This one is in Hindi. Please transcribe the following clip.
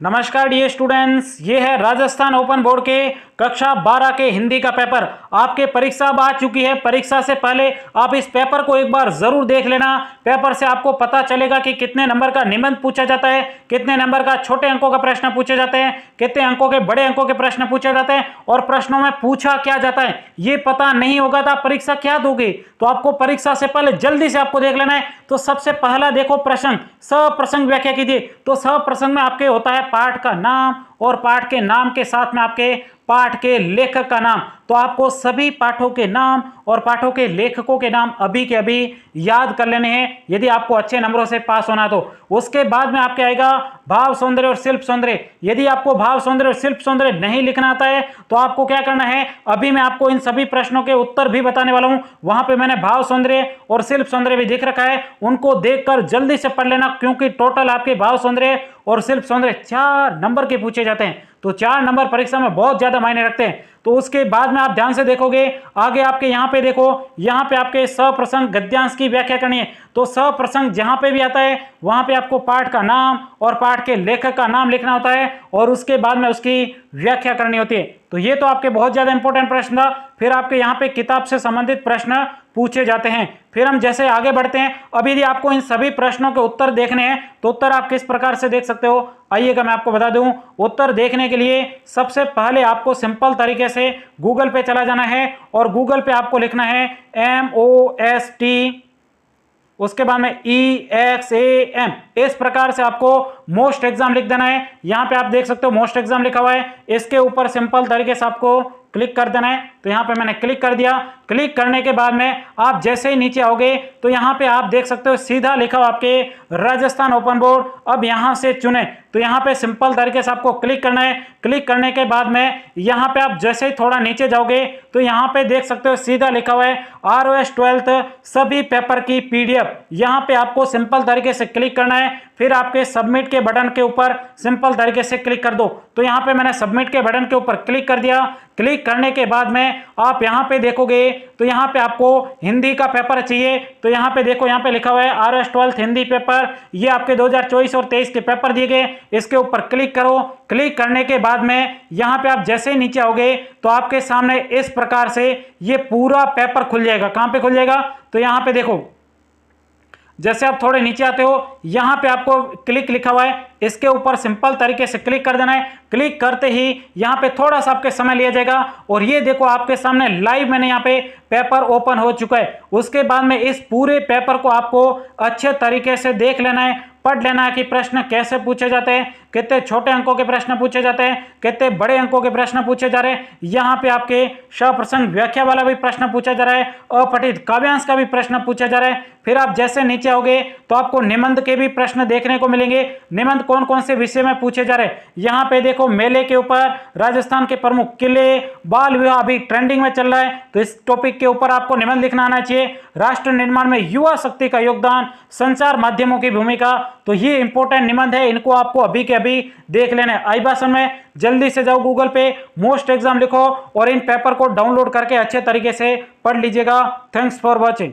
नमस्कार डियर स्टूडेंट्स, ये है राजस्थान ओपन बोर्ड के कक्षा 12 के हिंदी का पेपर। आपके परीक्षा अब आ चुकी है। परीक्षा से पहले आप इस पेपर को एक बार जरूर देख लेना। पेपर से आपको पता चलेगा कि कितने नंबर का निबंध पूछा जाता है, कितने नंबर का छोटे अंकों का प्रश्न पूछे जाते हैं, कितने अंकों के बड़े अंकों के प्रश्न पूछे जाते हैं और प्रश्नों में पूछा क्या जाता है। ये पता नहीं होगा तो आप परीक्षा क्या दोगे। तो आपको परीक्षा से पहले जल्दी से आपको देख लेना है। तो सबसे पहला देखो प्रश्न, सप्रसंग व्याख्या कीजिए। तो सप्रसंग में आपके होता है पाठ का नाम और पाठ के नाम के साथ में आपके पाठ के लेखक का नाम। तो आपको सभी पाठों के नाम और पाठों के लेखकों के नाम अभी के अभी याद कर लेने हैं यदि आपको अच्छे नंबरों से पास होना। तो उसके बाद में आपके आएगा भाव सौंदर्य और शिल्प सौंदर्य। यदि आपको भाव सौंदर्य और शिल्प सौंदर्य नहीं लिखना आता है तो आपको क्या करना है, अभी मैं आपको इन सभी प्रश्नों के उत्तर भी बताने वाला हूं। वहां पे मैंने भाव सौंदर्य और शिल्प सौंदर्य भी दिख रखा है, उनको देखकर जल्दी से पढ़ लेना, क्योंकि टोटल आपके भाव सौंदर्य और शिल्प सौंदर्य 4 नंबर के पूछे जाते हैं। तो 4 नंबर परीक्षा में बहुत ज्यादा मायने रखते हैं। तो उसके बाद में आप ध्यान से देखोगे आगे आपके यहाँ पे देखो, यहाँ पे आपके सप्रसंग गद्यांश की व्याख्या करनी है। तो सप्रसंग जहां पे भी आता है वहां पे आपको पाठ का नाम और पाठ के लेखक का नाम लिखना होता है और उसके बाद में उसकी व्याख्या करनी होती है। तो ये तो आपके बहुत ज्यादा इंपॉर्टेंट प्रश्न था। फिर आपके यहाँ पे किताब से संबंधित प्रश्न पूछे जाते हैं। फिर हम जैसे आगे बढ़ते हैं, अब यदि आपको इन सभी प्रश्नों के उत्तर देखने हैं तो उत्तर आप किस प्रकार से देख सकते हो, आइएगा मैं आपको बता दूं। उत्तर देखने के लिए सबसे पहले आपको सिंपल तरीके से गूगल पे चला जाना है और गूगल पे आपको लिखना है MOST, उसके बाद में EXAM। इस प्रकार से आपको मोस्ट एग्जाम लिख देना है। यहां पे आप देख सकते हो मोस्ट एग्जाम लिखा हुआ है, इसके ऊपर सिंपल तरीके से आपको क्लिक कर देना है। तो यहां पे मैंने क्लिक कर दिया। क्लिक करने के बाद में आप जैसे ही नीचे आओगे तो यहां पे आप देख सकते हो सीधा लिखा हुआ आपके राजस्थान ओपन बोर्ड। अब यहां से चुने, तो यहां पे सिंपल तरीके से आपको क्लिक करना है। क्लिक करने के बाद में यहां पे आप जैसे ही थोड़ा नीचे जाओगे तो यहां पे देख सकते हो सीधा लिखा हुआ है ROS 12th सभी पेपर की PDF। यहां पे आपको सिंपल तरीके से क्लिक करना है। फिर आपके सबमिट के बटन के ऊपर सिंपल तरीके से क्लिक कर दो। तो यहां पे मैंने सबमिट के बटन के ऊपर क्लिक कर दिया। क्लिक करने के बाद में आप यहां पे देखोगे तो यहां पे आपको हिंदी का पेपर चाहिए। तो यहां पे देखो, यहां पे लिखा हुआ है ROS 12th हिंदी पेपर। ये आपके 2024 और 23 के पेपर दिए गए। इसके ऊपर क्लिक करो। क्लिक करने के बाद में यहां पे आप जैसे ही नीचे आओगे तो आपके सामने इस प्रकार से ये पूरा पेपर खुल जाएगा। कहां पे खुल जाएगा, तो यहां पे देखो, जैसे आप थोड़े नीचे आते हो यहां पे आपको क्लिक लिखा हुआ है, इसके ऊपर सिंपल तरीके से क्लिक कर देना है। क्लिक करते ही यहां पे थोड़ा सा आपके समय लिया जाएगा और ये देखो आपके सामने लाइव मैंने यहां पे पेपर ओपन हो चुका है। उसके बाद में इस पूरे पेपर को आपको अच्छे तरीके से देख लेना है, पढ़ लेना है कि प्रश्न कैसे पूछे जाते हैं, कितने छोटे अंकों के प्रश्न पूछे जाते हैं, कितने बड़े अंकों के प्रश्न पूछे जा रहे हैं। यहाँ पे आपके सप्रसंग व्याख्या वाला भी प्रश्न पूछा जा रहा है, अपठित काव्यांश का भी प्रश्न पूछा जा रहा है। फिर आप जैसे नीचे आओगे तो आपको निबंध के भी प्रश्न देखने को मिलेंगे। निबंध कौन कौन से विषय में पूछे जा रहे हैं, यहाँ पे देखो मेले के ऊपर, राजस्थान के प्रमुख किले, बाल विवाह अभी ट्रेंडिंग में चल रहा है तो इस टॉपिक के ऊपर आपको निबंध लिखना आना चाहिए। राष्ट्र निर्माण में युवा शक्ति का योगदान, संचार माध्यमों की भूमिका। तो ये इंपॉर्टेंट निबंध है, इनको आपको अभी के अभी देख लेना है। आई भाषण में जल्दी से जाओ गूगल पे, मोस्ट एग्जाम लिखो और इन पेपर को डाउनलोड करके अच्छे तरीके से पढ़ लीजिएगा। Thanks for watching.